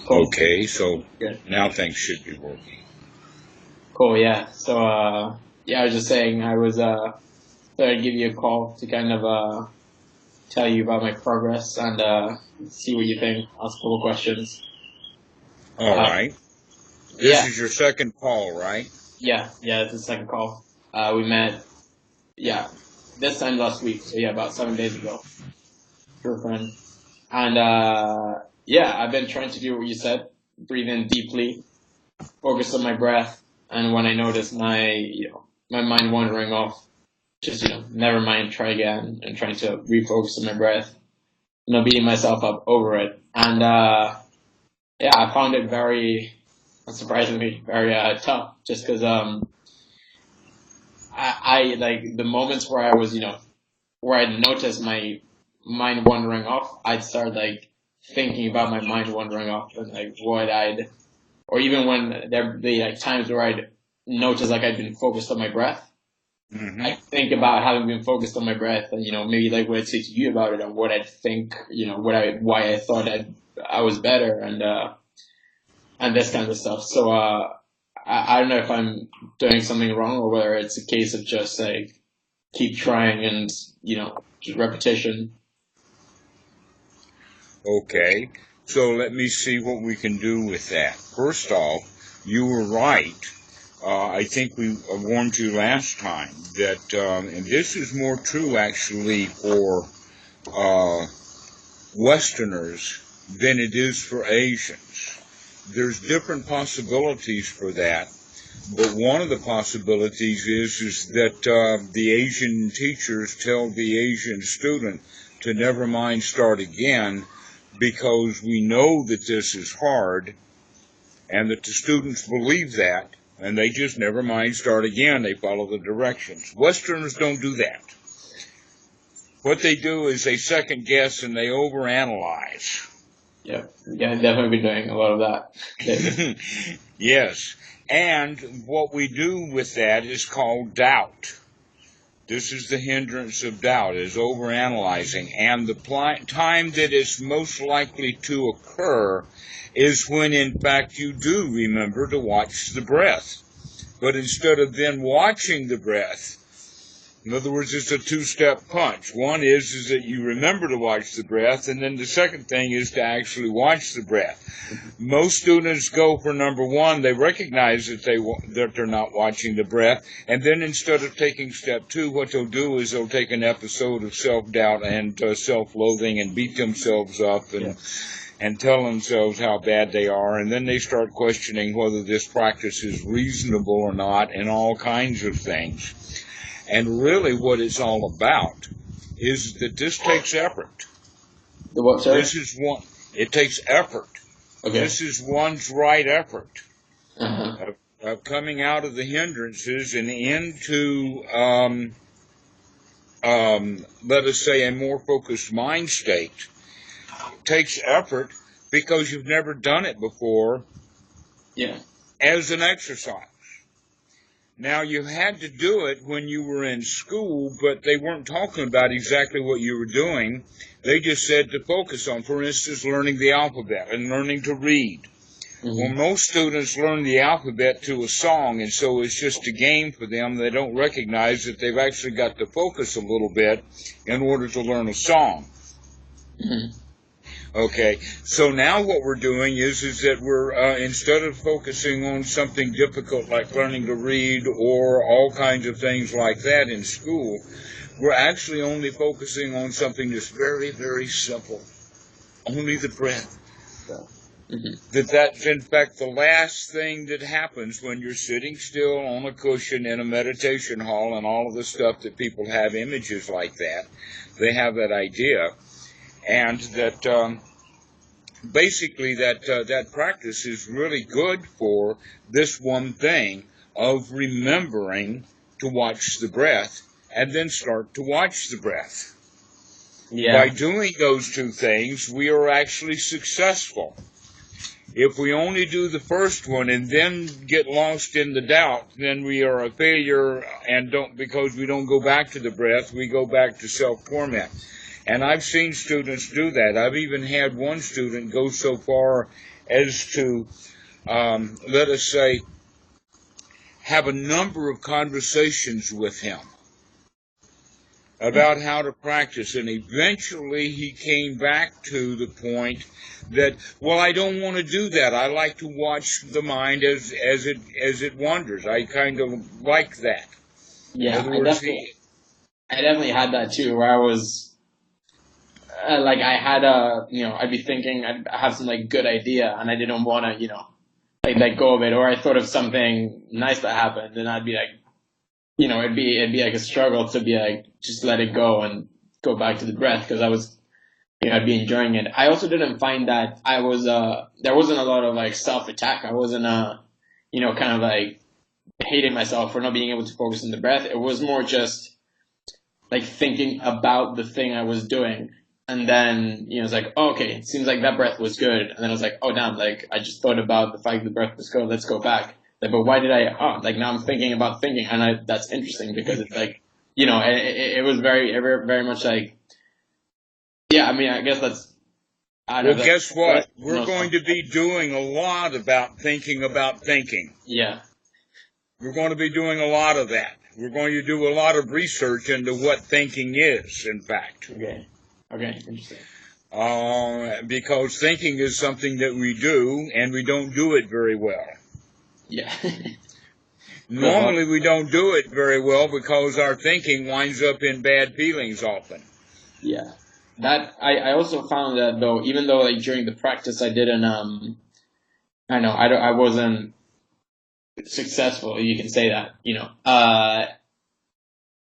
Cool. Okay, so Good. now things should be working. Cool. Yeah. So, yeah, I was just saying I was thought I'd give you a call to kind of tell you about my progress and see what you think. Ask a couple questions. All right. This Yeah. is your second call, right? Yeah. Yeah. It's the second call. We met. Yeah. This time last week. So yeah, about 7 days ago. True friend. And yeah, I've been trying to do what you said. Breathe in deeply, focus on my breath, and when I notice my mind wandering off, just never mind, try again, and trying to refocus on my breath. Beating myself up over it, and yeah, I found it very, surprisingly, very tough. Just because I like the moments where I was where I noticed my mind wandering off, I'd start like thinking about my mind wandering off and like what I'd, or even when there'd be like times where I'd notice like I'd been focused on my breath. Mm-hmm. I think about having been focused on my breath and, maybe like what I'd say to you about it and what I'd think, why I thought I was better and this kind of stuff. So, I don't know if I'm doing something wrong or whether it's a case of just like keep trying and, just repetition. Okay, so let me see what we can do with that. First off, you were right. I think we warned you last time that, and this is more true actually for Westerners than it is for Asians. There's different possibilities for that, but one of the possibilities is that the Asian teachers tell the Asian student to never mind, start again, because we know that this is hard, and that the students believe that, and they just never mind, start again. They follow the directions. Westerners don't do that. What they do is they second guess and they overanalyze. Yeah, I've definitely been doing a lot of that. Yes, and what we do with that is called doubt. This is the hindrance of doubt, is overanalyzing. And the time that is most likely to occur is when, in fact, you do remember to watch the breath. But instead of then watching the breath, in other words, it's a two-step punch. One is that you remember to watch the breath, and then the second thing is to actually watch the breath. Most students go for number one. They recognize that they're not watching the breath, and then instead of taking step two, what they'll do is they'll take an episode of self-doubt and self-loathing and beat themselves up and tell themselves how bad they are, and then they start questioning whether this practice is reasonable or not, and all kinds of things. And really what it's all about is that this takes effort. The what, sir? It takes effort. Okay. This is one's right effort Uh-huh. of coming out of the hindrances and into, let us say, a more focused mind state. It takes effort because you've never done it before. Yeah. As an exercise. Now, you had to do it when you were in school, but they weren't talking about exactly what you were doing. They just said to focus on, for instance, learning the alphabet and learning to read. Mm-hmm. Well, most students learn the alphabet to a song, and so it's just a game for them. They don't recognize that they've actually got to focus a little bit in order to learn a song. Mm-hmm. Okay, so now what we're doing is that we're, instead of focusing on something difficult like learning to read or all kinds of things like that in school, we're actually only focusing on something that's very, very simple. Only the breath. Mm-hmm. That's in fact the last thing that happens when you're sitting still on a cushion in a meditation hall, and all of the stuff that people have images like that. They have that idea. And that basically that practice is really good for this one thing of remembering to watch the breath and then start to watch the breath. Yeah. By doing those two things, we are actually successful. If we only do the first one and then get lost in the doubt, then we are a failure, and because we don't go back to the breath, we go back to self-torment. And I've seen students do that. I've even had one student go so far as to, let us say, have a number of conversations with him about how to practice. And eventually he came back to the point that, well, I don't want to do that. I like to watch the mind as it wanders. I kind of like that. Yeah, I definitely had that too, where I was, like, I had I'd be thinking, I'd have some, like, good idea, and I didn't want to, like, let go of it, or I thought of something nice that happened, and I'd be like, it'd be like a struggle to be like, just let it go and go back to the breath, because I was, I'd be enjoying it. I also didn't find that I was, there wasn't a lot of, like, self-attack. I wasn't, kind of, like, hating myself for not being able to focus on the breath. It was more just, like, thinking about the thing I was doing. And then, it's like, oh, okay, it seems like that breath was good. And then I was like, oh, damn, like, I just thought about the fact the breath was good. Let's go back. Like, but why did like, now I'm thinking about thinking. And that's interesting, because it's like, it was very much like, yeah, I mean, I guess that's, I don't know. Well, guess what? We're going to be doing a lot about thinking about thinking. Yeah. We're going to be doing a lot of that. We're going to do a lot of research into what thinking is, in fact. Okay, interesting. Because thinking is something that we do, and we don't do it very well. Yeah. Normally we don't do it very well because our thinking winds up in bad feelings often. Yeah. That, I also found that, though, even though, like, during the practice I didn't, I wasn't successful, you can say that,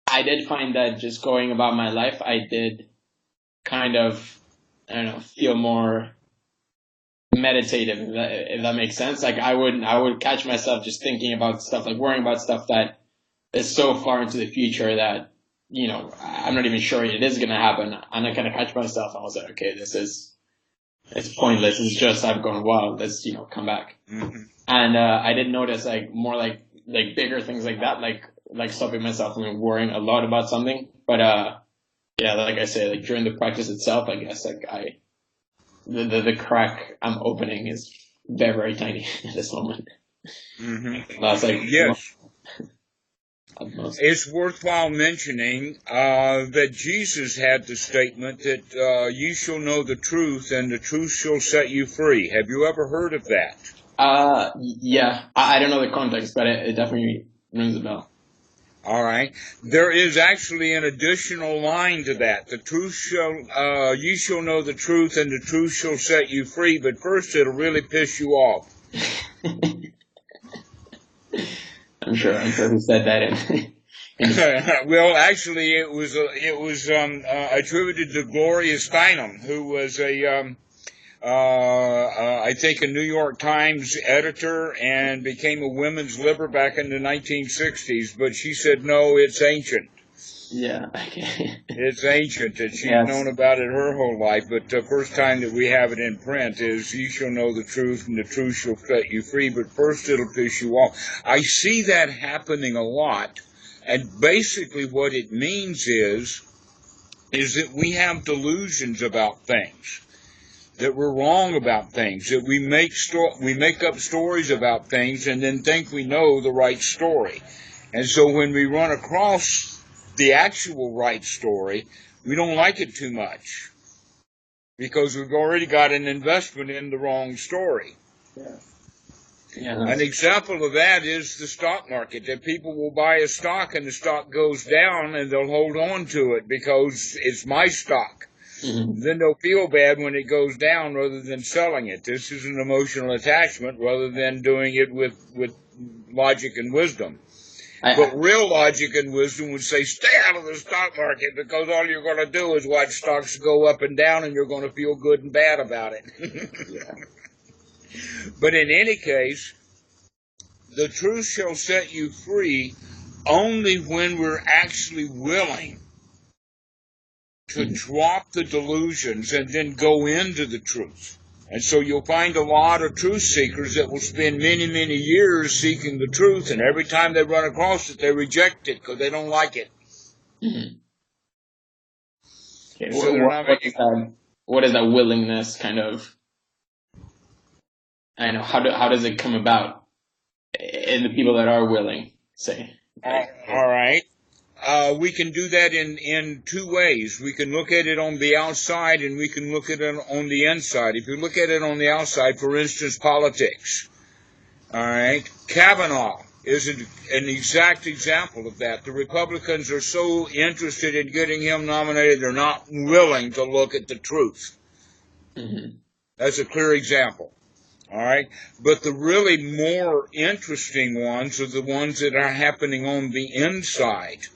I did find that just going about my life, I did kind of, feel more meditative, if that makes sense. Like, I would catch myself just thinking about stuff, like worrying about stuff that is so far into the future that, I'm not even sure it is going to happen. And I kind of catch myself, and I was like, okay, it's pointless. It's just, I've gone wild. Let's, come back. Mm-hmm. And, I did notice, like, more like bigger things like that, like stopping myself from worrying a lot about something. But, yeah, like I say, like, during the practice itself, I guess, like, the crack I'm opening is very, very tiny at this moment. Mm-hmm. That's like, yes. It's worthwhile mentioning that Jesus had the statement that you shall know the truth, and the truth shall set you free. Have you ever heard of that? Yeah. I don't know the context, but it definitely rings a bell. All right. There is actually an additional line to that. The truth shall, you shall know the truth, and the truth shall set you free. But first, it'll really piss you off. I'm sure who said that in. Well, actually, it was attributed to Gloria Steinem, who was I think a New York Times editor and became a women's libber back in the 1960s. But she said, no, it's ancient. Yeah, okay. It's ancient, and she's known about it her whole life, but the first time that we have it in print is, you shall know the truth, and the truth shall set you free, but first it'll piss you off. I see that happening a lot, and basically what it means is that we have delusions about things, that we're wrong about things, that we make up stories about things and then think we know the right story. And so when we run across the actual right story, we don't like it too much because we've already got an investment in the wrong story. Yeah, an example of that is the stock market, that people will buy a stock and the stock goes down and they'll hold on to it because it's my stock. Mm-hmm. Then they'll feel bad when it goes down rather than selling it. This is an emotional attachment rather than doing it with logic and wisdom. But real logic and wisdom would say, stay out of the stock market, because all you're going to do is watch stocks go up and down, and you're going to feel good and bad about it. Yeah. But in any case, the truth shall set you free only when we're actually willing to drop the delusions and then go into the truth. And so you'll find a lot of truth seekers that will spend many, many years seeking the truth, and every time they run across it, they reject it because they don't like it. Mm-hmm. Okay. So what is that willingness kind of? I know how does it come about in the people that are willing, say? All right. We can do that in two ways. We can look at it on the outside and we can look at it on the inside. If you look at it on the outside, for instance, politics, all right, Kavanaugh is an exact example of that. The Republicans are so interested in getting him nominated, they're not willing to look at the truth. Mm-hmm. That's a clear example. All right. But the really more interesting ones are the ones that are happening on the inside.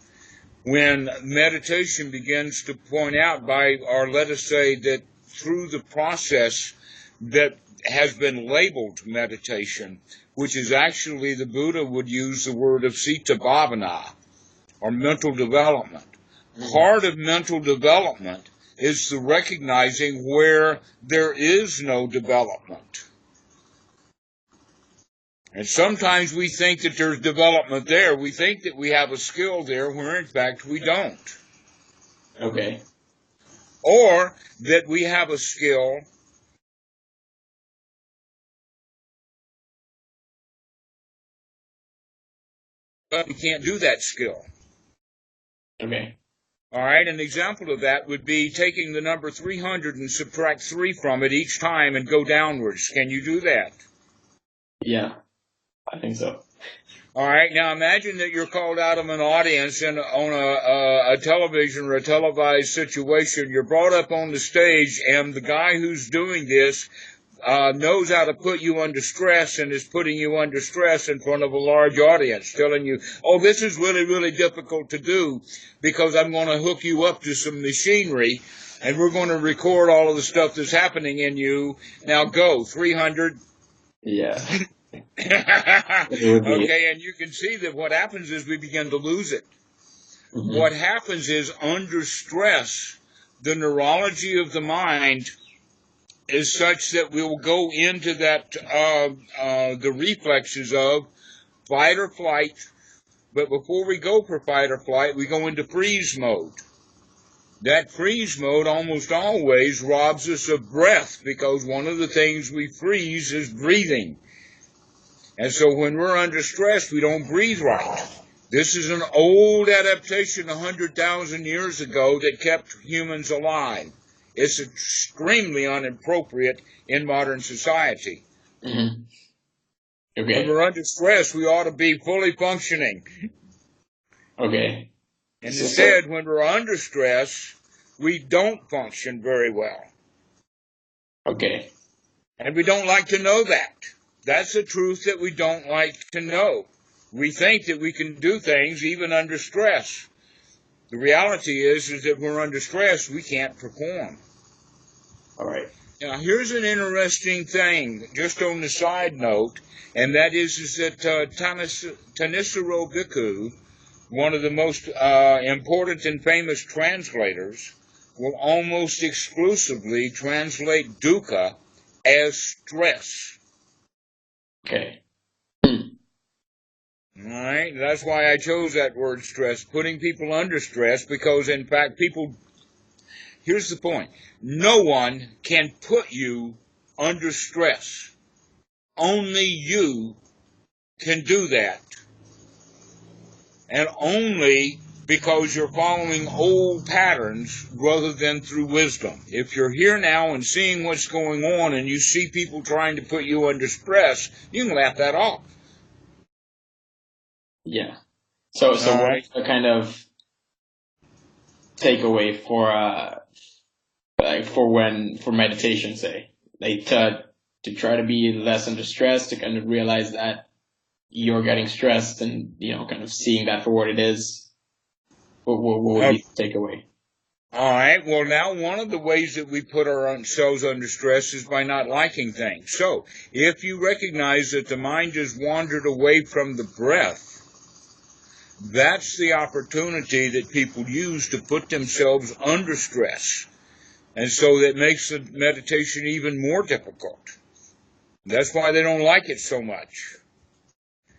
When meditation begins to point out or let us say that through the process that has been labeled meditation, which is actually the Buddha would use the word of Citta Bhavana, or mental development. Mm-hmm. Part of mental development is the recognizing where there is no development. And sometimes we think that there's development there. We think that we have a skill there where in fact we don't. Okay. Or that we have a skill but we can't do that skill. Okay. All right, an example of that would be taking the number 300 and subtract 3 from it each time and go downwards. Can you do that? Yeah, I think so. All right, now imagine that you're called out of an audience on a television or a televised situation. You're brought up on the stage, and the guy who's doing this knows how to put you under stress and is putting you under stress in front of a large audience, telling you, oh, this is really, really difficult to do because I'm going to hook you up to some machinery and we're going to record all of the stuff that's happening in you. Now go, 300. Yeah. Okay, and you can see that what happens is we begin to lose it. Mm-hmm. What happens is under stress, the neurology of the mind is such that we will go into that, the reflexes of fight or flight, but before we go for fight or flight, we go into freeze mode. That freeze mode almost always robs us of breath because one of the things we freeze is breathing. And so when we're under stress, we don't breathe right. This is an old adaptation 100,000 years ago that kept humans alive. It's extremely inappropriate in modern society. Mm-hmm. Okay. When we're under stress, we ought to be fully functioning. Okay. And instead, when we're under stress, we don't function very well. Okay. And we don't like to know that. That's the truth that we don't like to know. We think that we can do things even under stress. The reality is that when we're under stress, we can't perform. All right. Now, here's an interesting thing, just on the side note, and that is that Thanissaro Bhikkhu, one of the most important and famous translators, will almost exclusively translate dukkha as stress. Okay. All right, that's why I chose that word stress, putting people under stress, because in fact here's the point. No one can put you under stress. Only you can do that. And only because you're following old patterns rather than through wisdom. If you're here now and seeing what's going on and you see people trying to put you under stress, you can laugh that off. Yeah. So what is the kind of takeaway for meditation, say, like to try to be less under stress, to kind of realize that you're getting stressed and kind of seeing that for what it is. What would be the takeaway? All right. Well, now one of the ways that we put ourselves under stress is by not liking things. So if you recognize that the mind has wandered away from the breath, that's the opportunity that people use to put themselves under stress. And so that makes the meditation even more difficult. That's why they don't like it so much.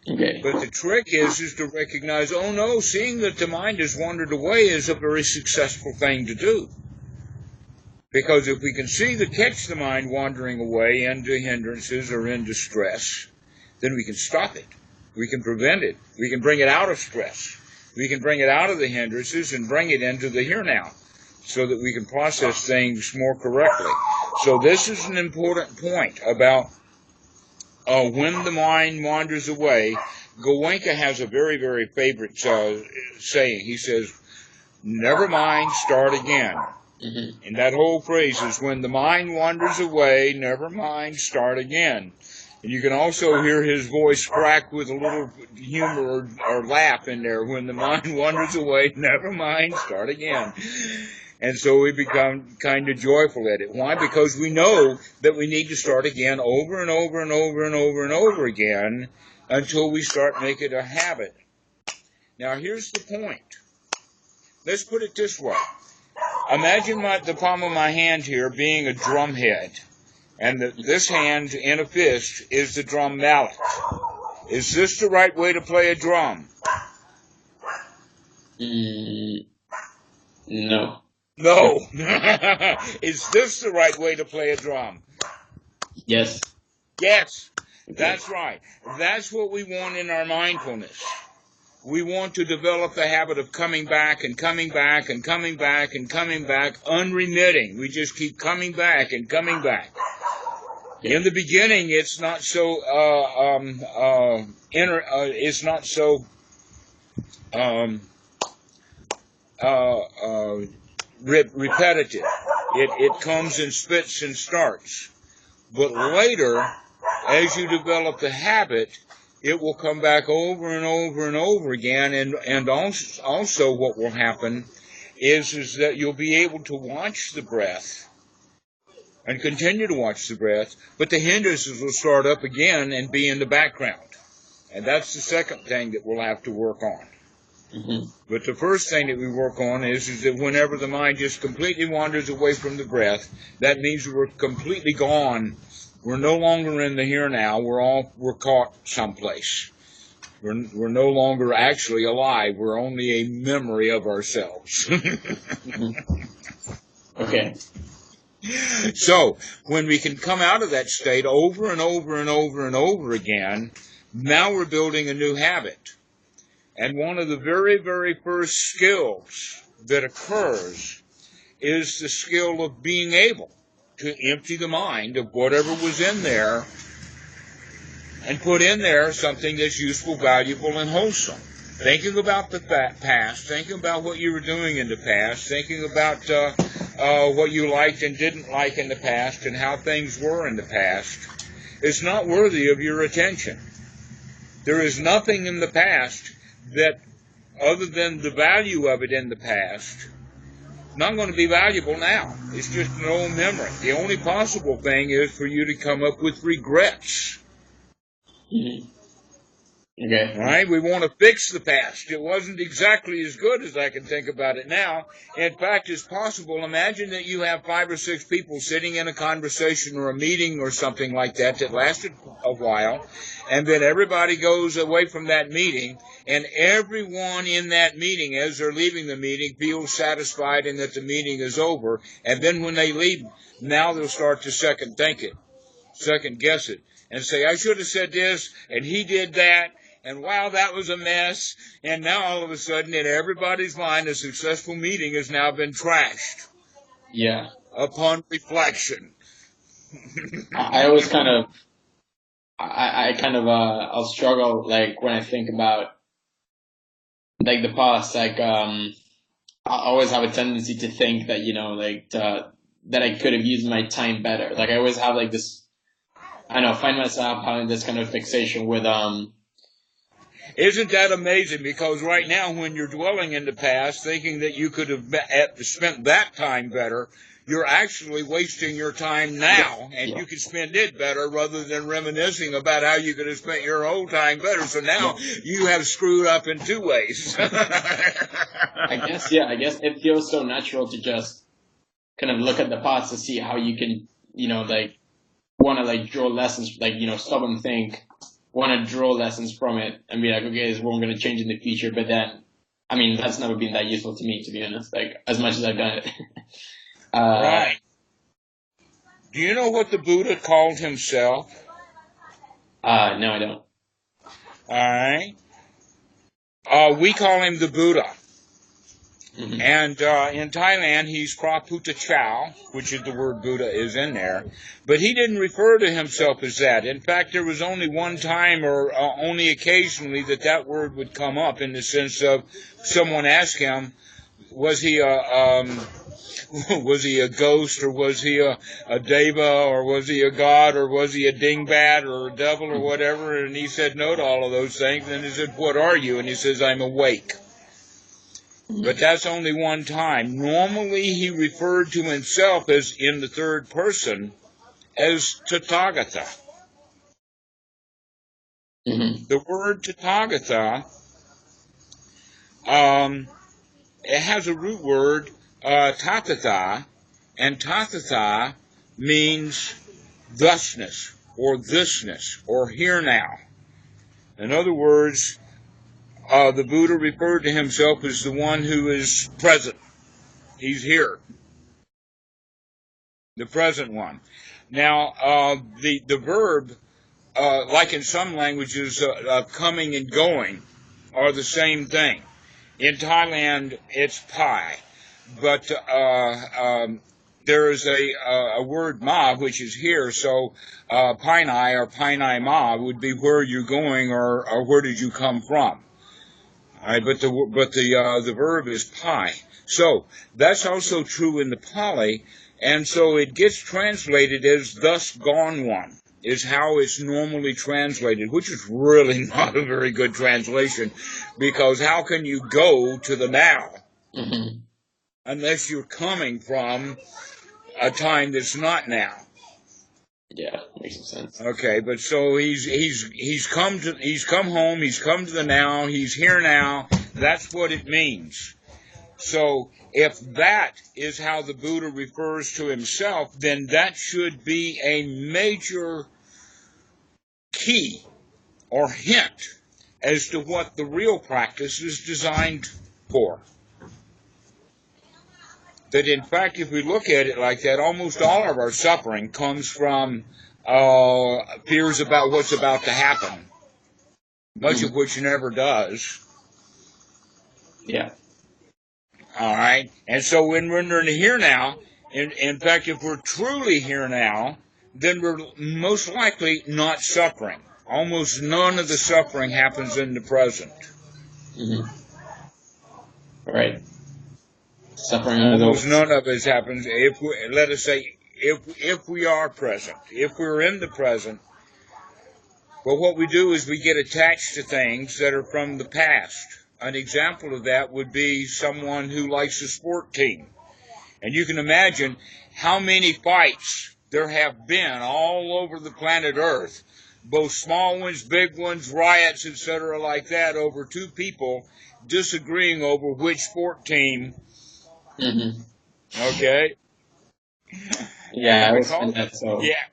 Okay. But the trick is to recognize, oh no, seeing that the mind has wandered away is a very successful thing to do. Because if we can see catch the mind wandering away into hindrances or into stress, then we can stop it. We can prevent it. We can bring it out of stress. We can bring it out of the hindrances and bring it into the here now so that we can process things more correctly. So this is an important point about when the mind wanders away. Goenka has a very, very favorite saying. He says, never mind, start again. Mm-hmm. And that whole phrase is, when the mind wanders away, never mind, start again. And you can also hear his voice crack with a little humor or laugh in there. When the mind wanders away, never mind, start again. And so we become kind of joyful at it. Why? Because we know that we need to start again over and over and over and over and over again until we start making it a habit. Now, here's the point. Let's put it this way. Imagine the palm of my hand here being a drum head, and this hand in a fist is the drum mallet. Is this the right way to play a drum? No. No. Is this the right way to play a drum? Yes. Yes. That's right. That's what we want in our mindfulness. We want to develop the habit of coming back and coming back and coming back and coming back, unremitting. We just keep coming back and coming back. Yeah. In the beginning, it's not so it's not so repetitive. It comes in spits and starts. But later, as you develop the habit, it will come back over and over and over again, and also what will happen is that you'll be able to watch the breath and continue to watch the breath, but the hindrances will start up again and be in the background. And that's the second thing that we'll have to work on. Mm-hmm. But the first thing that we work on is that whenever the mind just completely wanders away from the breath, that means we're completely gone. We're no longer in the here now. We're caught someplace. We're no longer actually alive. We're only a memory of ourselves. Okay. So when we can come out of that state over and over and over and over again, now we're building a new habit. And one of the very, very first skills that occurs is the skill of being able to empty the mind of whatever was in there and put in there something that's useful, valuable, and wholesome. Thinking about the past, thinking about what you were doing in the past, thinking about what you liked and didn't like in the past and how things were in the past is not worthy of your attention. There is nothing in the past that, other than the value of it in the past, not going to be valuable now. It's just an old memory. The only possible thing is for you to come up with regrets. Mm-hmm. Okay. Right? We want to fix the past. It wasn't exactly as good as I can think about it now. In fact, it's possible. Imagine that you have 5 or 6 people sitting in a conversation or a meeting or something like that lasted a while, and then everybody goes away from that meeting, and everyone in that meeting, as they're leaving the meeting, feels satisfied and that the meeting is over. And then when they leave, now they'll start to second guess it, and say, I should have said this, and he did that, and wow, that was a mess. And now all of a sudden, in everybody's mind, a successful meeting has now been trashed. Yeah. Upon reflection. I always kind of, I'll struggle, like, when I think about, like, the past, like, I always have a tendency to think that, that I could have used my time better. Like, I always have, like, this, I don't know, find myself having this kind of fixation with, Isn't that amazing? Because right now, when you're dwelling in the past, thinking that you could have spent that time better, you're actually wasting your time now, and you can spend it better rather than reminiscing about how you could have spent your whole time better. So now you have screwed up in 2 ways. I guess it feels so natural to just kind of look at the past to see how you can, want to, draw lessons, stop and think, want to draw lessons from it and be like, okay, this is what I'm going to change in the future. But then, that's never been that useful to me, to be honest, like, as much as I've done it. Right. Do you know what the Buddha called himself? No, I don't. All right. We call him the Buddha. Mm-hmm. And in Thailand, he's Praputa Chow, which is the word Buddha is in there. But he didn't refer to himself as that. In fact, there was only one time or only occasionally that word would come up in the sense of someone asked him, was he was he a ghost, or was he a deva, or was he a god, or was he a dingbat, or a devil, or whatever? And he said no to all of those things. And he said, what are you? And he says, I'm awake. But that's only one time. Normally he referred to himself as in the third person as Tathagata. Mm-hmm. The word Tathagata, it has a root word, tathatha, and tathatha means thusness, or thisness, or here now. In other words, the Buddha referred to himself as the one who is present. He's here. The present one. Now, the verb, like in some languages, coming and going, are the same thing. In Thailand, it's pai, but there is a word ma, which is here, so painai or painai ma would be where you're going or where did you come from. All right, but the verb is pai. So that's also true in the Pali, and so it gets translated as thus gone one, is how it's normally translated, which is really not a very good translation, because how can you go to the now Mm-hmm. unless you're coming from a time that's not now? Yeah, makes some sense. Okay, but so he's come home, he's come to the now, he's here now. That's what it means. So if that is how the Buddha refers to himself, then that should be a major key or hint as to what the real practice is designed for. That in fact, if we look at it like that, almost all of our suffering comes from fears about what's about to happen, much of which never does. Yeah. All right? And so when we're here now, in fact, if we're truly here now, then we're most likely not suffering. Almost none of the suffering happens in the present. Mm-hmm. Right. Suffering is Almost over. none of it happens if we, let us say, if we are present, if we're in the present. Well, what we do is we get attached to things that are from the past. An example of that would be someone who likes a sport team. And you can imagine how many fights there have been all over the planet Earth, both small ones, big ones, riots, etc., like that, over two people disagreeing over which sport team. Mm-hmm. Okay? Yeah, I And always because, find that so yeah.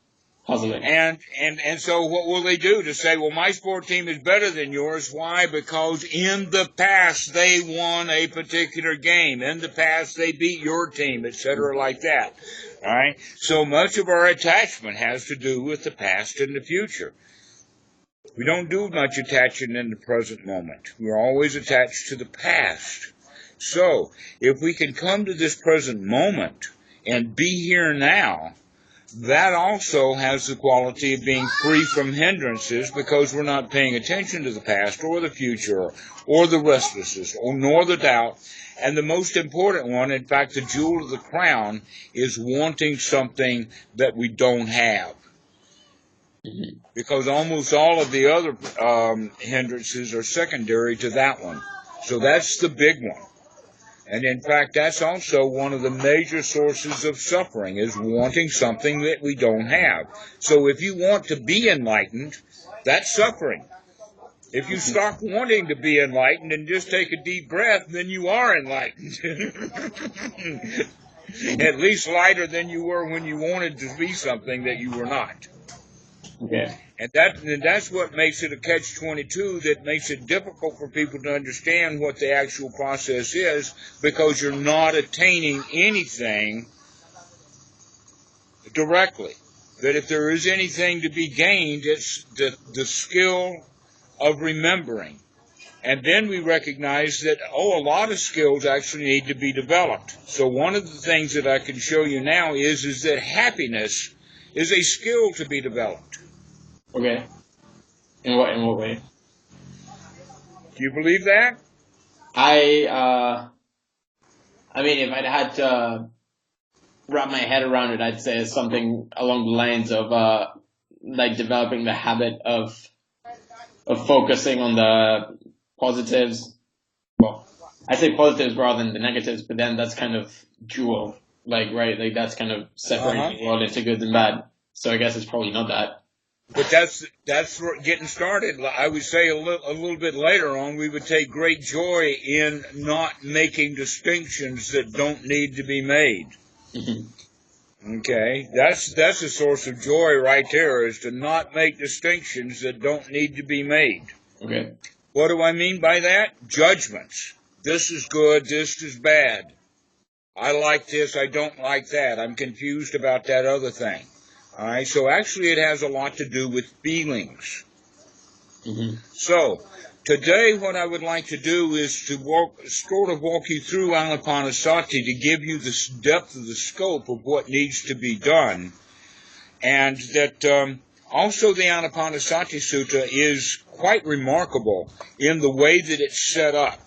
puzzling. And so what will they do to say, well, my sport team is better than yours? Why? Because in the past they won a particular game. In the past they beat your team, etc., like that. All right? So much of our attachment has to do with the past and the future. We don't do much attachment in the present moment. We're always attached to the past. So if we can come to this present moment and be here now, that also has the quality of being free from hindrances because we're not paying attention to the past or the future or the restlessness nor the doubt. And the most important one, in fact, the jewel of the crown, is wanting something that we don't have. Mm-hmm. Because almost all of the other hindrances are secondary to that one. So that's the big one. And in fact, that's also one of the major sources of suffering, is wanting something that we don't have. So if you want to be enlightened, that's suffering. If you stop wanting to be enlightened and just take a deep breath, then you are enlightened. At least lighter than you were when you wanted to be something that you were not. Okay. And that's what makes it a catch-22, that makes it difficult for people to understand what the actual process is, because you're not attaining anything directly. That if there is anything to be gained, it's the skill of remembering. And then we recognize that, a lot of skills actually need to be developed. So one of the things that I can show you now is that happiness is a skill to be developed. Okay. In what way? Do you believe that? I mean, if I'd had to wrap my head around it, I'd say it's something along the lines of like developing the habit of focusing on the positives. Well, I say positives rather than the negatives, but then that's kind of dual, like, right? Like that's kind of separating the world into good and bad. So I guess it's probably not that. But that's getting started. I would say a little bit later on, we would take great joy in not making distinctions that don't need to be made. Okay, that's a source of joy right there, is to not make distinctions that don't need to be made. Okay. What do I mean by that? Judgments. This is good, this is bad. I like this, I don't like that. I'm confused about that other thing. All right, so actually it has a lot to do with feelings. So, today what I would like to do is to walk you through Anapanasati to give you the depth of the scope of what needs to be done. And that also the Anapanasati Sutta is quite remarkable in the way that it's set up.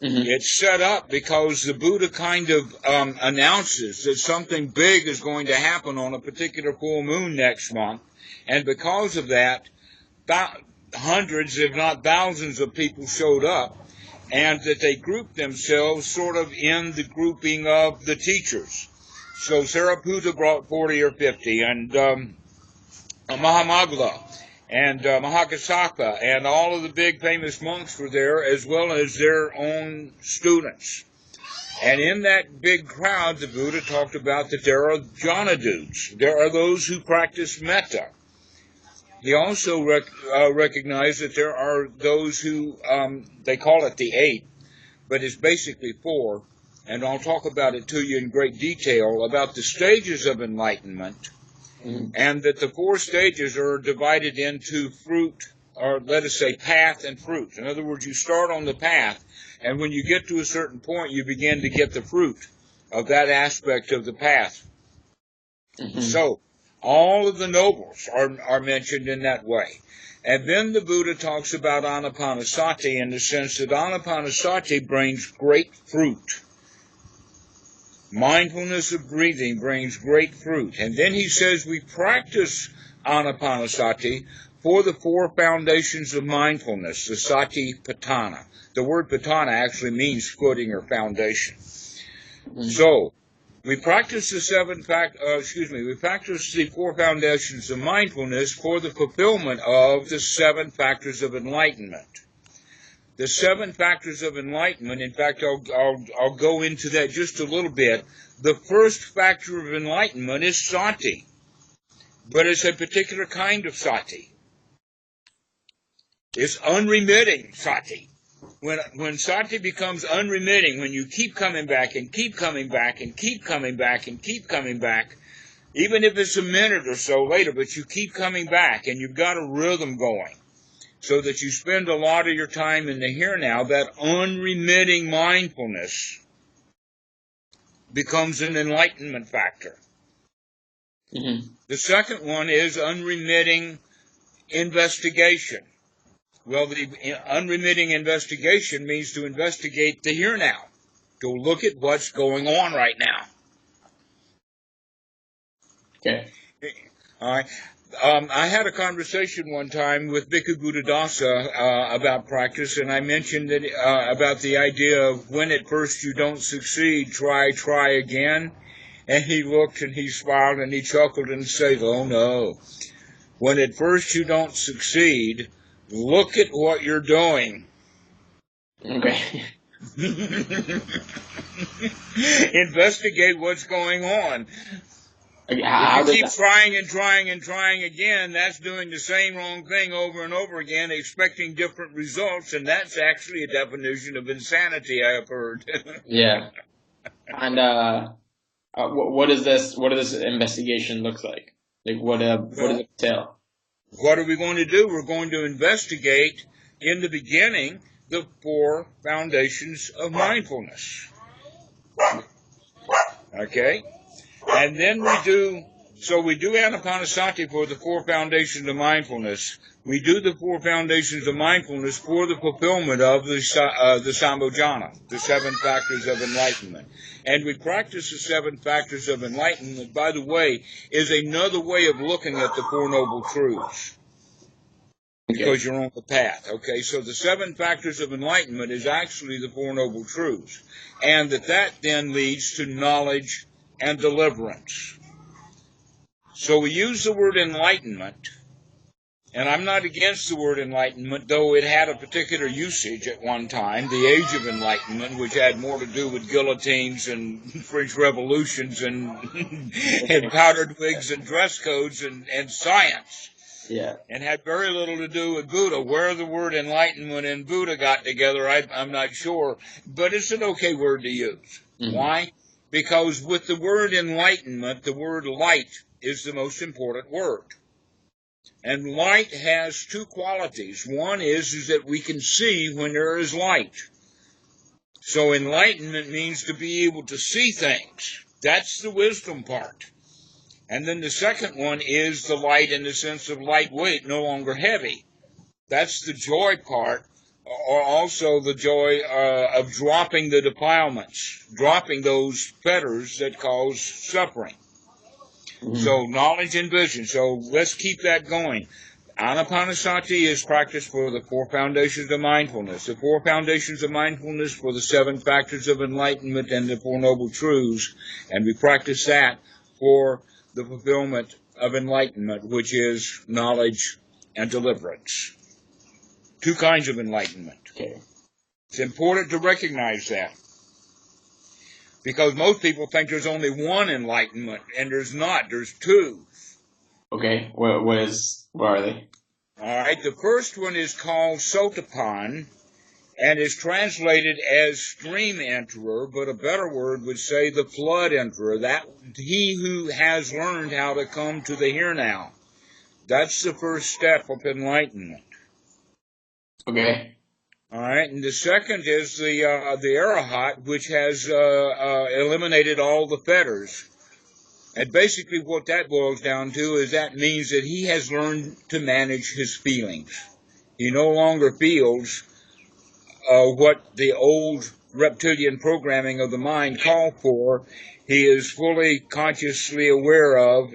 It's set up because the Buddha kind of announces that something big is going to happen on a particular full moon next month. And because of that, hundreds, if not thousands of people showed up, and that they grouped themselves sort of in the grouping of the teachers. So Sariputta brought 40 or 50, and Mahamagla, and Mahakasapa, and all of the big famous monks were there, as well as their own students. And in that big crowd, the Buddha talked about that there are jhana dudes. There are those who practice metta. He also recognized that there are those who, they call it the 8, but it's basically 4, and I'll talk about it to you in great detail, about the stages of enlightenment, and that the 4 stages are divided into fruit, or let us say path and fruit. In other words, you start on the path, and when you get to a certain point, you begin to get the fruit of that aspect of the path. So, all of the nobles are mentioned in that way. And then the Buddha talks about Anapanasati in the sense that Anapanasati brings great fruit. Mindfulness of breathing brings great fruit. And then he says we practice Anapanasati for the 4 foundations of mindfulness, the Satipatthana. The word patthana actually means footing or foundation. So, we practice we practice the 4 foundations of mindfulness for the fulfillment of the 7 factors of enlightenment. The 7 factors of enlightenment, in fact, I'll go into that just a little bit. The first factor of enlightenment is sati, but it's a particular kind of sati. It's unremitting sati. When sati becomes unremitting, when you keep coming back and keep coming back and keep coming back and keep coming back, even if it's a minute or so later, but you keep coming back and you've got a rhythm going, so that you spend a lot of your time in the here now, that unremitting mindfulness becomes an enlightenment factor. The second one is unremitting investigation. Well, the unremitting investigation means to investigate the here now, to look at what's going on right now. Okay. All right. I had a conversation one time with Bhikkhu Buddhadasa about practice, and I mentioned that about the idea of when at first you don't succeed, try again. And he looked and he smiled and he chuckled and said, "Oh no, when at first you don't succeed, look at what you're doing." Okay. Investigate what's going on. How if you keep that... trying and trying and trying again, that's doing the same wrong thing over and over again, expecting different results, and that's actually a definition of insanity, I have heard. Yeah. And What is this? What does this investigation look like? Like what does it entail? What are we going to do? We're going to investigate in the beginning the 4 foundations of mindfulness. Okay? And then we do Anapanasati for the 4 foundations of mindfulness. We do the 4 foundations of mindfulness for the fulfillment of the Sambhojana, the 7 factors of enlightenment. And we practice the 7 factors of enlightenment, by the way, is another way of looking at the 4 Noble Truths. Because you're on the path. Okay, so the 7 factors of enlightenment is actually the 4 Noble Truths. And that then leads to knowledge and deliverance. So we use the word enlightenment, and I'm not against the word enlightenment, though it had a particular usage at one time, the Age of Enlightenment, which had more to do with guillotines and French revolutions and, and powdered wigs and dress codes and science. Yeah. And had very little to do with Buddha. Where the word enlightenment and Buddha got together, I'm not sure, but it's an okay word to use. Mm-hmm. Why? Because with the word enlightenment, the word light is the most important word. And light has 2 qualities. One is that we can see when there is light. So enlightenment means to be able to see things. That's the wisdom part. And then the second one is the light in the sense of lightweight, no longer heavy. That's the joy part, or also the joy of dropping the defilements, dropping those fetters that cause suffering. Mm-hmm. So knowledge and vision. So let's keep that going. Anapanasati is practiced for the 4 foundations of mindfulness. The 4 foundations of mindfulness for the 7 factors of enlightenment and the 4 Noble Truths. And we practice that for the fulfillment of enlightenment, which is knowledge and deliverance. 2 kinds of enlightenment. Okay. It's important to recognize that. Because most people think there's only one enlightenment, and there's not. There's 2. Okay. What are they? All right. The first one is called Sotapan, and is translated as stream enterer, but a better word would say the flood enterer. That he who has learned how to come to the here now. That's the first step of enlightenment. Okay. All right, and the second is the Arahat, which has eliminated all the fetters. And basically what that boils down to is that means that he has learned to manage his feelings. He no longer feels what the old reptilian programming of the mind called for. He is fully consciously aware of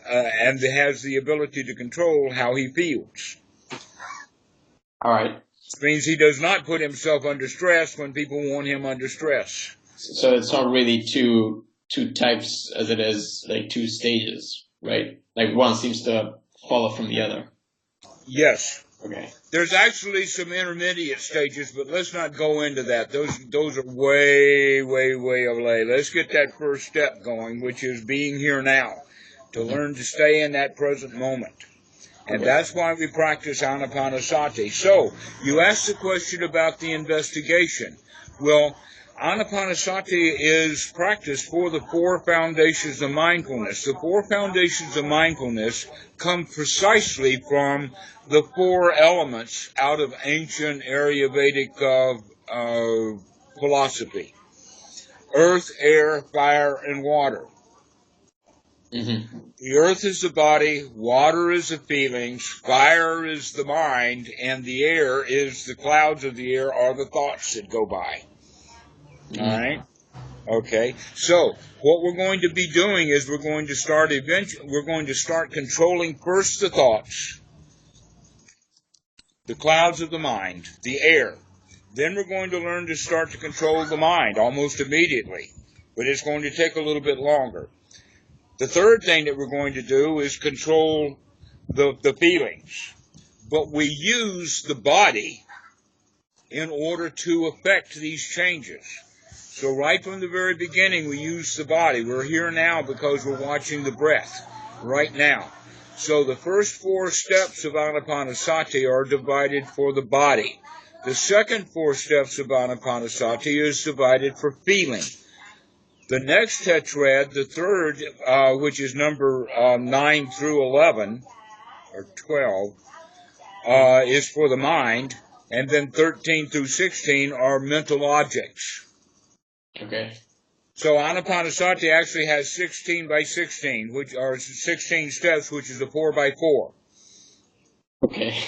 and has the ability to control how he feels. All right. Which means he does not put himself under stress when people want him under stress. So it's not really two types as it is like 2 stages, right? Like one seems to follow from the other. Yes. Okay. There's actually some intermediate stages, but let's not go into that. Those are way, way, way away. Let's get that first step going, which is being here now, to learn to stay in that present moment. And that's why we practice Anapanasati. So, you asked the question about the investigation. Well, Anapanasati is practiced for the 4 foundations of mindfulness. The 4 foundations of mindfulness come precisely from the 4 elements out of ancient Ayurvedic philosophy. Earth, air, fire, and water. Mm-hmm. The earth is the body, water is the feelings, fire is the mind, and the air is the clouds of the air are the thoughts that go by. Mm-hmm. All right? Okay. So, what we're going to be doing is we're going to start controlling first the thoughts, the clouds of the mind, the air. Then we're going to learn to start to control the mind almost immediately, but it's going to take a little bit longer. The third thing that we're going to do is control the feelings. But we use the body in order to affect these changes. So right from the very beginning, we use the body. We're here now because we're watching the breath right now. So the first 4 steps of Anapanasati are divided for the body. The second 4 steps of Anapanasati is divided for feeling. The next tetrad, the third, which is number 9 through 11, or 12, is for the mind, and then 13 through 16 are mental objects. Okay. So Anapanasati actually has 16 by 16, which are 16 steps, which is a 4 by 4. Okay.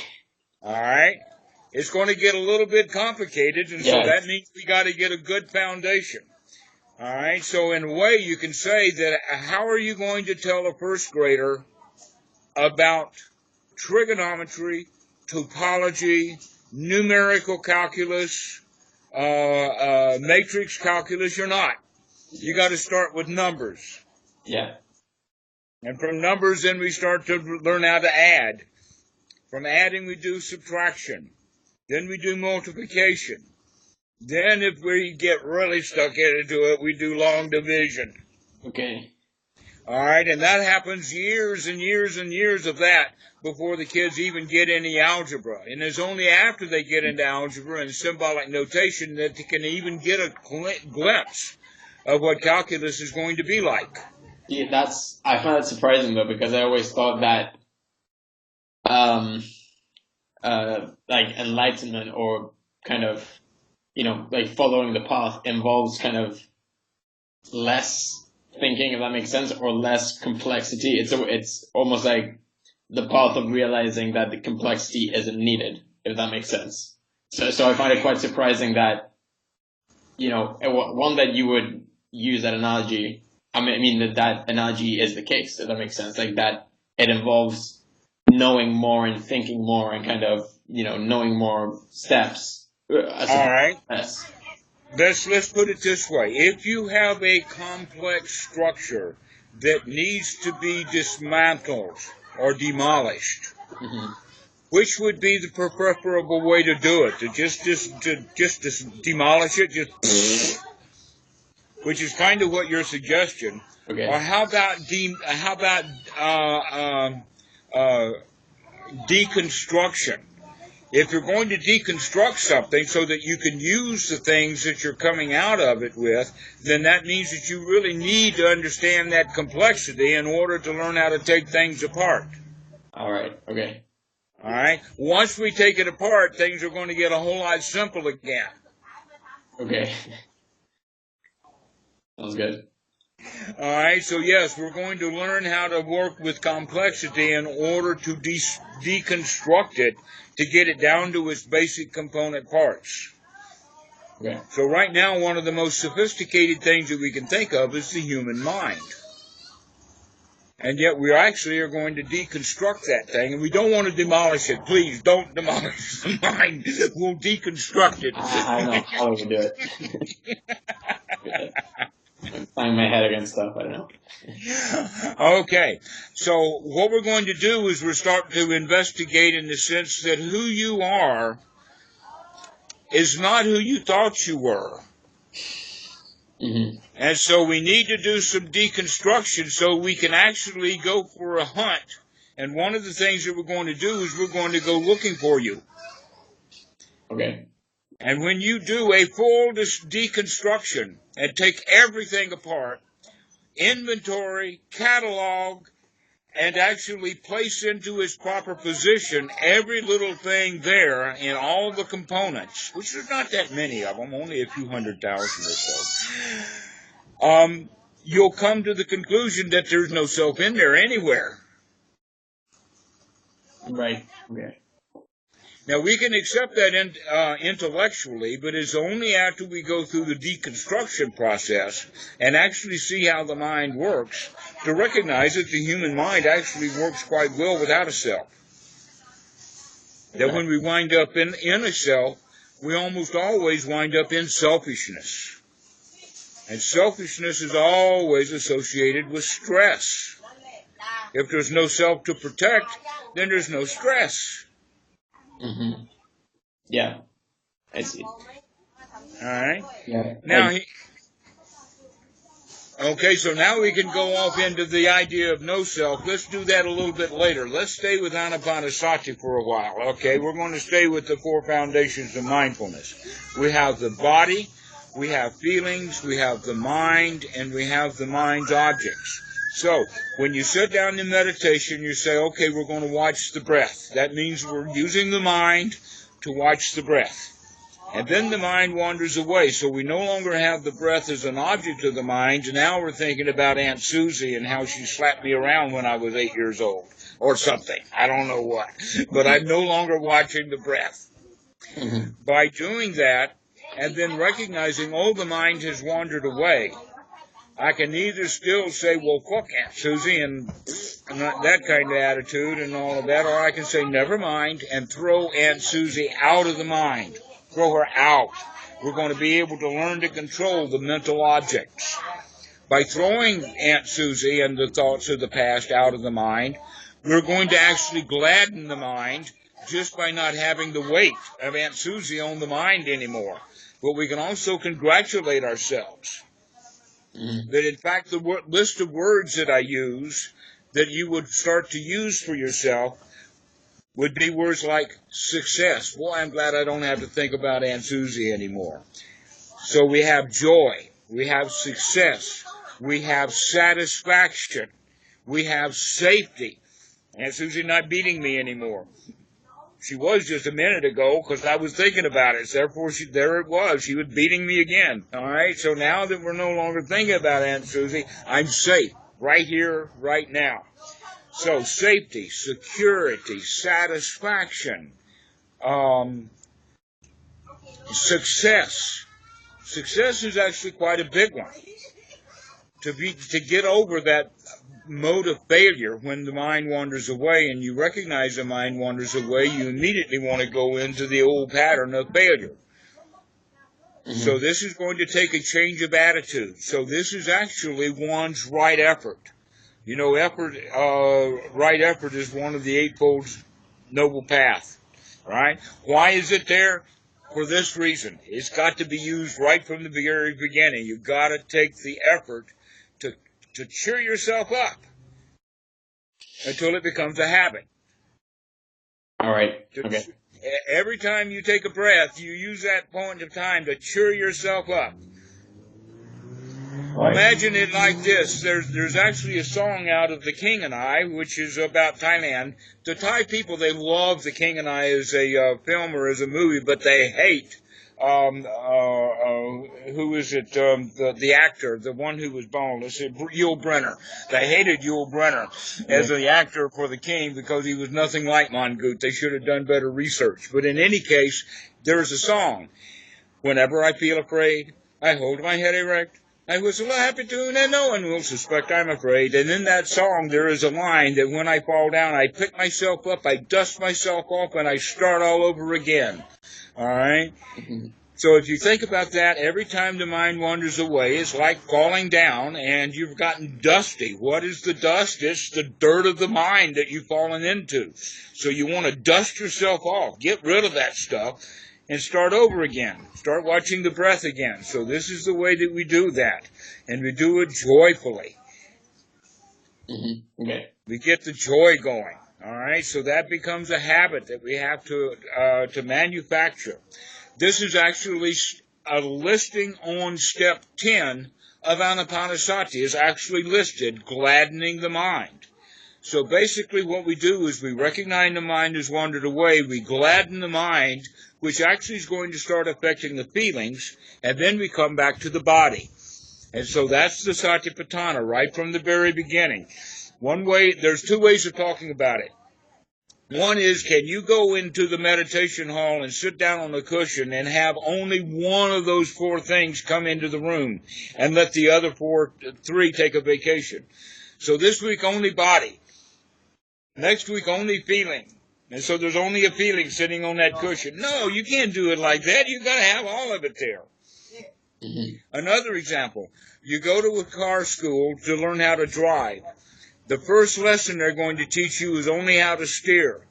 All right? It's going to get a little bit complicated, and so that means we got to get a good foundation. All right? So in a way, you can say that how are you going to tell a first grader about trigonometry, topology, numerical calculus, matrix calculus? You're not. You got to start with numbers. Yeah. And from numbers, then we start to learn how to add. From adding, we do subtraction. Then we do multiplication. Then if we get really stuck into it, we do long division. Okay. All right, and that happens years and years and years of that before the kids even get any algebra. And it's only after they get into algebra and symbolic notation that they can even get a glimpse of what calculus is going to be like. Yeah, I find that surprising though, because I always thought that, like enlightenment or kind of, like following the path involves kind of less thinking, if that makes sense, or less complexity. It's almost like the path of realizing that the complexity isn't needed, if that makes sense. So I find it quite surprising that, one, that you would use that analogy. I mean that analogy is the case, if that makes sense. Like that it involves knowing more and thinking more and kind of, knowing more steps. All right. Yes. Let's put it this way. If you have a complex structure that needs to be dismantled or demolished, which would be the preferable way to do it? To just demolish it, just which is kind of what your suggestion. Okay. Or how about deconstruction? If you're going to deconstruct something so that you can use the things that you're coming out of it with, then that means that you really need to understand that complexity in order to learn how to take things apart. All right. Okay. All right? Once we take it apart, things are going to get a whole lot simple again. Okay. Sounds good. All right, so yes, we're going to learn how to work with complexity in order to deconstruct it to get it down to its basic component parts. Okay. So right now, one of the most sophisticated things that we can think of is the human mind. And yet we actually are going to deconstruct that thing, and we don't want to demolish it. Please don't demolish the mind. We'll deconstruct it. I know how to do it. Bang my head against stuff, I don't know. Okay, so what we're going to do is we're starting to investigate in the sense that who you are is not who you thought you were. And so we need to do some deconstruction so we can actually go for a hunt. And one of the things that we're going to do is we're going to go looking for you. Okay. And when you do a full deconstruction and take everything apart, inventory, catalog, and actually place into its proper position every little thing there in all the components, which there's not that many of them, only a few 100,000 or so, you'll come to the conclusion that there's no self in there anywhere. Right. Okay. Now, we can accept that intellectually, but it's only after we go through the deconstruction process and actually see how the mind works to recognize that the human mind actually works quite well without a self. That when we wind up in a self, we almost always wind up in selfishness. And selfishness is always associated with stress. If there's no self to protect, then there's no stress. Yeah, I see. All right. Yeah. Now, okay, so now we can go off into the idea of no self. Let's do that a little bit later. Let's stay with Anapanasati for a while. Okay, we're going to stay with the 4 foundations of mindfulness. We have the body, we have feelings, we have the mind, and we have the mind's objects. So, when you sit down in meditation, you say, okay, we're going to watch the breath. That means we're using the mind to watch the breath. And then the mind wanders away, so we no longer have the breath as an object of the mind. Now we're thinking about Aunt Susie and how she slapped me around when I was 8 years old, or something. I don't know what. But I'm no longer watching the breath. By doing that, and then recognizing, oh, the mind has wandered away, I can either still say, well, fuck Aunt Susie and that kind of attitude and all of that, or I can say, never mind, and throw Aunt Susie out of the mind. Throw her out. We're going to be able to learn to control the mental objects. By throwing Aunt Susie and the thoughts of the past out of the mind, we're going to actually gladden the mind just by not having the weight of Aunt Susie on the mind anymore. But we can also congratulate ourselves that, in fact, the list of words that I use that you would start to use for yourself would be words like success. Boy, I'm glad I don't have to think about Aunt Susie anymore. So we have joy, we have success, we have satisfaction, we have safety. Aunt Susie not beating me anymore. She was just a minute ago because I was thinking about it. Therefore, there it was. She was beating me again. All right? So now that we're no longer thinking about Aunt Susie, I'm safe right here, right now. So safety, security, satisfaction, success. Success is actually quite a big one. To get over that mode of failure when the mind wanders away and you recognize the mind wanders away, you immediately want to go into the old pattern of failure. So this is going to take a change of attitude. So this is actually one's right effort. You know, right effort is one of the Eightfold Noble Path, right? Why is it there? For this reason. It's got to be used right from the very beginning. You've got to take the effort to cheer yourself up until it becomes a habit. All right. Okay. Every time you take a breath, you use that point of time to cheer yourself up. Right. Imagine it like this. There's actually a song out of The King and I, which is about Thailand. The Thai people, they love The King and I as a film or as a movie, but they hate who is it? The actor, the one who was bald. Let's say Yul Brynner. They hated Yul Brynner as the actor for the king because he was nothing like Mongoot. They should have done better research. But in any case, there's a song. Whenever I feel afraid, I hold my head erect. I whistle a happy tune and no one will suspect I'm afraid. And in that song there is a line that when I fall down, I pick myself up, I dust myself off, and I start all over again. All right? So if you think about that, every time the mind wanders away, it's like falling down and you've gotten dusty. What is the dust? It's the dirt of the mind that you've fallen into. So you want to dust yourself off. Get rid of that stuff and start over again. Start watching the breath again. So this is the way that we do that. And we do it joyfully. Okay. We get the joy going. All right? So that becomes a habit that we have to manufacture. This is actually a listing on step 10 of Anapanasati is actually listed, gladdening the mind. So basically what we do is we recognize the mind has wandered away, we gladden the mind, which actually is going to start affecting the feelings, and then we come back to the body. And so that's the Satipatthana right from the very beginning. There's two ways of talking about it. One is, can you go into the meditation hall and sit down on a cushion and have only one of those four things come into the room and let the other three take a vacation? So this week only body. Next week only feeling. And so there's only a feeling sitting on that cushion. No, you can't do it like that. You've got to have all of it there. Another example, you go to a car school to learn how to drive. The first lesson they're going to teach you is only how to steer.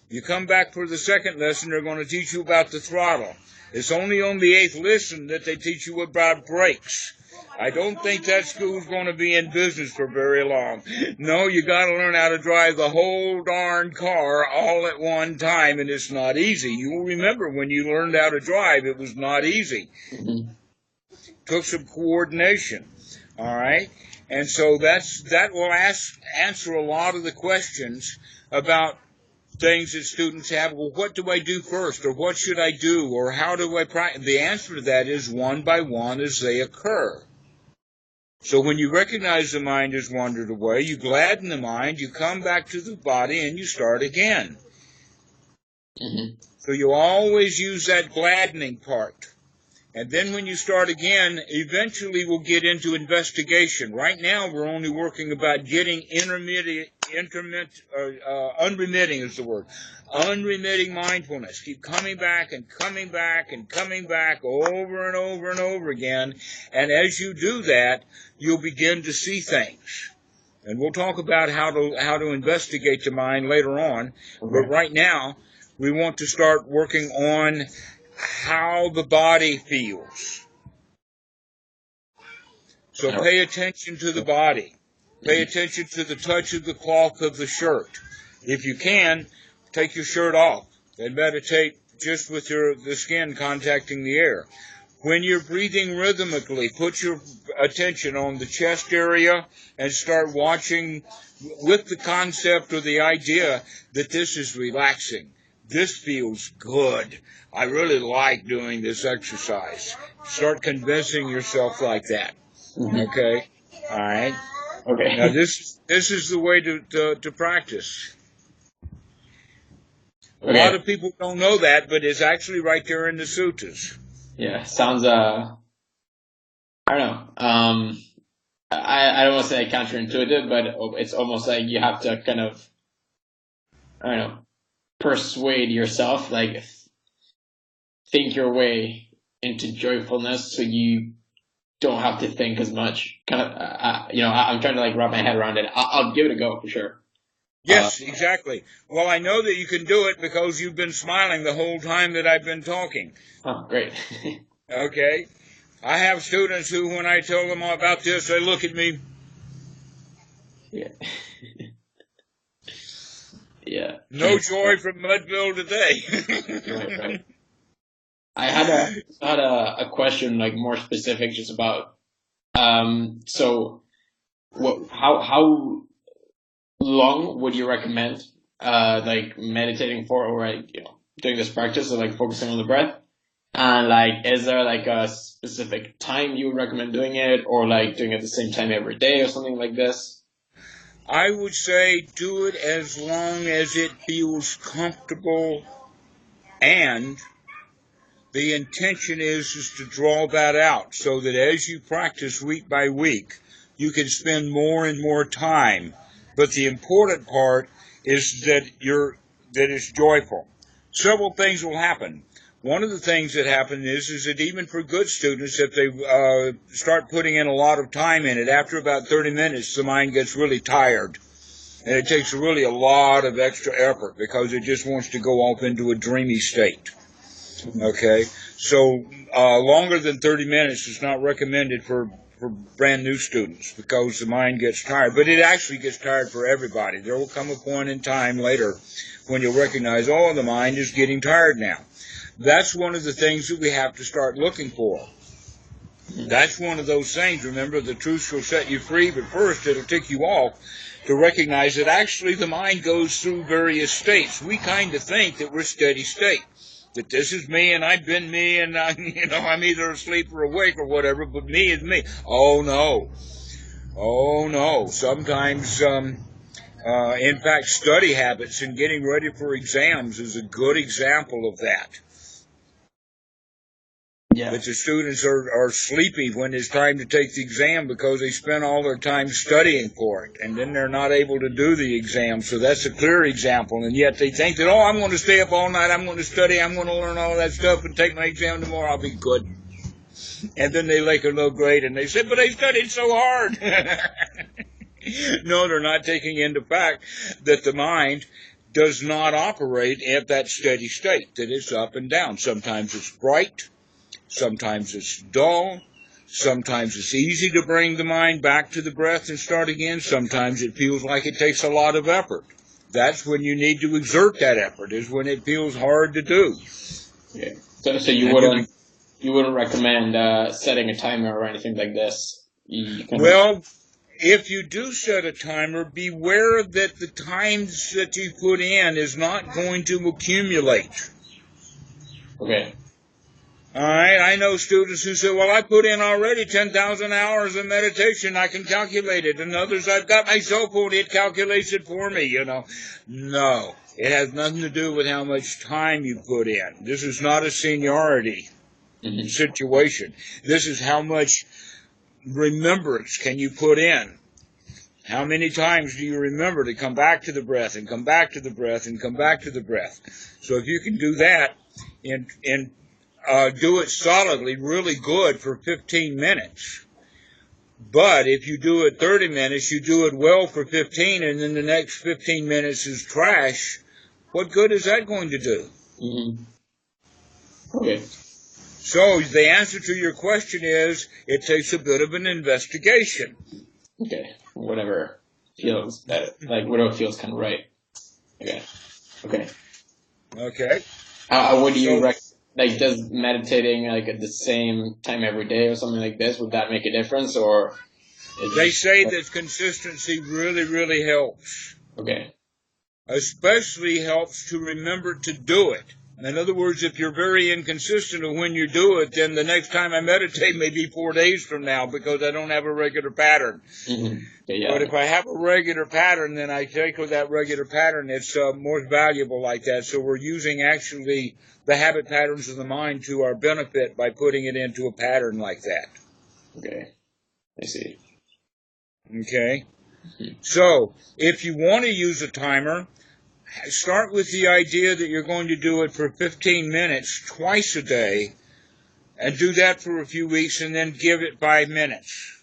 You come back for the second lesson, they're going to teach you about the throttle. It's only on the 8th lesson that they teach you about brakes. I don't think that school's going to be in business for very long. No, you got to learn how to drive the whole darn car all at one time, and it's not easy. You'll remember when you learned how to drive, it was not easy. took some coordination. All right, and so that will answer a lot of the questions about things that students have. Well, what do I do first, or what should I do, or how do I practice? The answer to that is one by one as they occur. So when you recognize the mind has wandered away, you gladden the mind, you come back to the body, and you start again. Mm-hmm. So you always use that gladdening part. And then when you start again, eventually we'll get into investigation. Right now we're only working about getting unremitting is the word. Unremitting mindfulness. Keep coming back and coming back and coming back over and over and over again. And as you do that, you'll begin to see things. And we'll talk about how to investigate the mind later on. Okay. But right now, we want to start working on how the body feels. So pay attention to the body. Pay attention to the touch of the cloth of the shirt. If you can, take your shirt off and meditate just with the skin contacting the air. When you're breathing rhythmically, put your attention on the chest area and start watching with the concept or the idea that this is relaxing. This feels good. I really like doing this exercise. Start convincing yourself like that. Mm-hmm. Okay? All right? Okay. Now, this is the way to practice. A lot of people don't know that, but it's actually right there in the suttas. Yeah, sounds, I don't know. I don't want to say counterintuitive, but it's almost like you have to kind of, I don't know, persuade yourself, like think your way into joyfulness so you don't have to think as much. Kind of, I'm trying to like wrap my head around it. I'll give it a go for sure. Yes, exactly. Well, I know that you can do it because you've been smiling the whole time that I've been talking. Oh, great. Okay. I have students who, when I tell them about this, they look at me. Yeah. Yeah. No joy from Mudville today. Right. I had a question like more specific, just about so how long would you recommend like meditating for, or like doing this practice of like focusing on the breath? And like, is there like a specific time you would recommend doing it, or like doing it at the same time every day or something like this? I would say do it as long as it feels comfortable, and the intention is to draw that out so that as you practice week by week, you can spend more and more time. But the important part is that it's joyful. Several things will happen. One of the things that happen is that even for good students, if they start putting in a lot of time in it, after about 30 minutes, the mind gets really tired. And it takes really a lot of extra effort because it just wants to go off into a dreamy state. Okay? So longer than 30 minutes is not recommended for brand new students because the mind gets tired. But it actually gets tired for everybody. There will come a point in time later when you'll recognize, oh, the mind is getting tired now. That's one of the things that we have to start looking for. That's one of those things. Remember, the truth shall set you free, but first it'll tick you off to recognize that actually the mind goes through various states. We kind of think that we're steady state, that this is me and I've been me and I'm either asleep or awake or whatever, but me is me. Oh no. Sometimes, in fact, study habits and getting ready for exams is a good example of that. Yeah. That the students are sleepy when it's time to take the exam because they spent all their time studying for it, and then they're not able to do the exam. So that's a clear example, and yet they think that, I'm going to stay up all night, I'm going to study, I'm going to learn all that stuff and take my exam tomorrow, I'll be good. And then they make a low grade, and they say, but I studied so hard. No, they're not taking into fact that the mind does not operate at that steady state, that it's up and down. Sometimes it's bright. Sometimes it's dull. Sometimes it's easy to bring the mind back to the breath and start again. Sometimes it feels like it takes a lot of effort. That's when you need to exert that effort, is when it feels hard to do. Yeah. So you wouldn't you wouldn't recommend setting a timer or anything like this. Well, if you do set a timer, beware that the times that you put in is not going to accumulate. Okay. All right, I know students who say, well, I put in already 10,000 hours of meditation. I can calculate it. And others, I've got my cell phone. It calculates it for me, you know. No, it has nothing to do with how much time you put in. This is not a seniority situation. This is how much remembrance can you put in. How many times do you remember to come back to the breath and come back to the breath and come back to the breath? So if you can do that and do it solidly, really good for 15 minutes. But if you do it 30 minutes, you do it well for 15, and then the next 15 minutes is trash, what good is that going to do? Okay. So the answer to your question is, it takes a bit of an investigation. Okay. Whatever feels better. Like, whatever feels kind of right. Okay. Okay. Okay. What do you recommend? Like, does meditating like at the same time every day or something like this, would that make a difference, or? They say that consistency really, really helps. Okay. Especially helps to remember to do it. In other words, if you're very inconsistent of when you do it, then the next time I meditate may be 4 days from now because I don't have a regular pattern. Okay, yeah. But if I have a regular pattern, then I take with that regular pattern. It's more valuable like that. So we're using actually the habit patterns of the mind to our benefit by putting it into a pattern like that. Okay, I see. Okay. So if you want to use a timer, start with the idea that you're going to do it for 15 minutes twice a day, and do that for a few weeks, and then give it 5 minutes.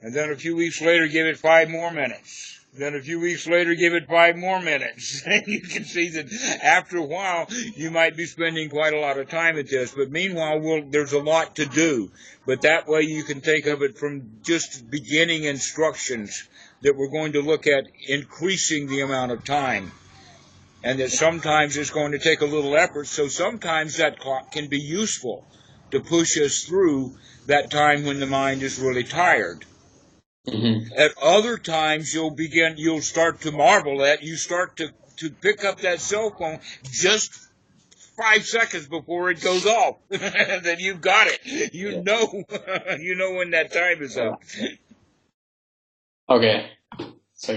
And then a few weeks later, give it 5 more minutes. Then a few weeks later, give it 5 more minutes. And you can see that after a while, you might be spending quite a lot of time at this. But meanwhile, there's a lot to do. But that way you can think of it from just beginning instructions that we're going to look at increasing the amount of time. And that sometimes it's going to take a little effort. So sometimes that clock can be useful to push us through that time when the mind is really tired. At other times, you'll start to marvel at, you start to pick up that cell phone just 5 seconds before it goes off. Then you've got it. You know when that time is up. Okay. So I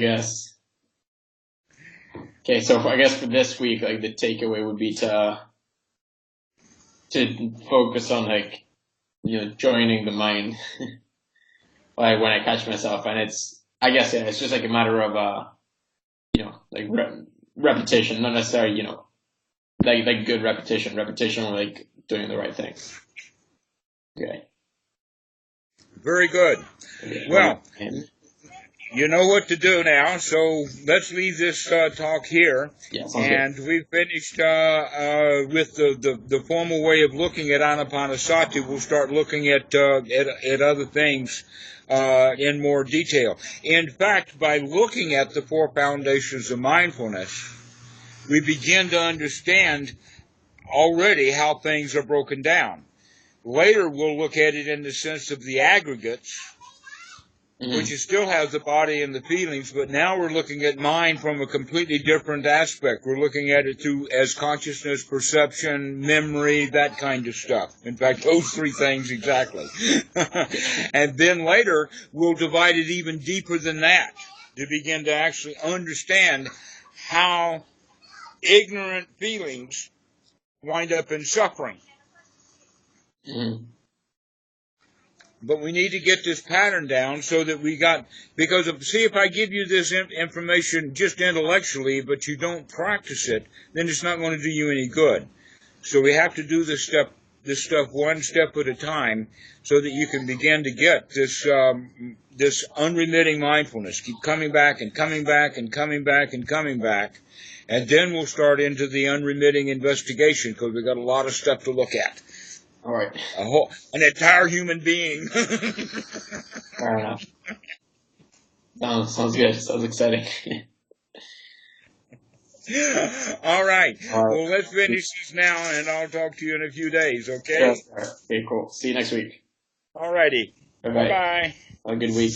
guess for this week, like, the takeaway would be to focus on, like, joining the mind. Like, when I catch myself, and it's just like a matter of, like repetition, not necessarily, like good repetition, like doing the right thing. Okay. Very good. Okay. Well, you know what to do now, so let's leave this talk here. Yeah, and we've finished with the formal way of looking at Anapanasati. We'll start looking at other things in more detail. In fact, by looking at the 4 foundations of mindfulness, we begin to understand already how things are broken down. Later, we'll look at it in the sense of the aggregates, which still has the body and the feelings, but now we're looking at mind from a completely different aspect. We're looking at it as consciousness, perception, memory, that kind of stuff. In fact, those 3 things exactly. And then later, we'll divide it even deeper than that to begin to actually understand how ignorant feelings wind up in suffering. But we need to get this pattern down so that because if I give you this information just intellectually, but you don't practice it, then it's not going to do you any good. So we have to do this stuff one step at a time so that you can begin to get this unremitting mindfulness. Keep coming back and coming back and coming back and coming back. And then we'll start into the unremitting investigation because we've got a lot of stuff to look at. All right. An entire human being. Fair enough. Sounds good. Sounds exciting. All right. All right. Well, let's finish this now, and I'll talk to you in a few days, okay? Yes, sir. Okay, cool. See you next week. All righty. Bye-bye. Bye-bye. Have a good week.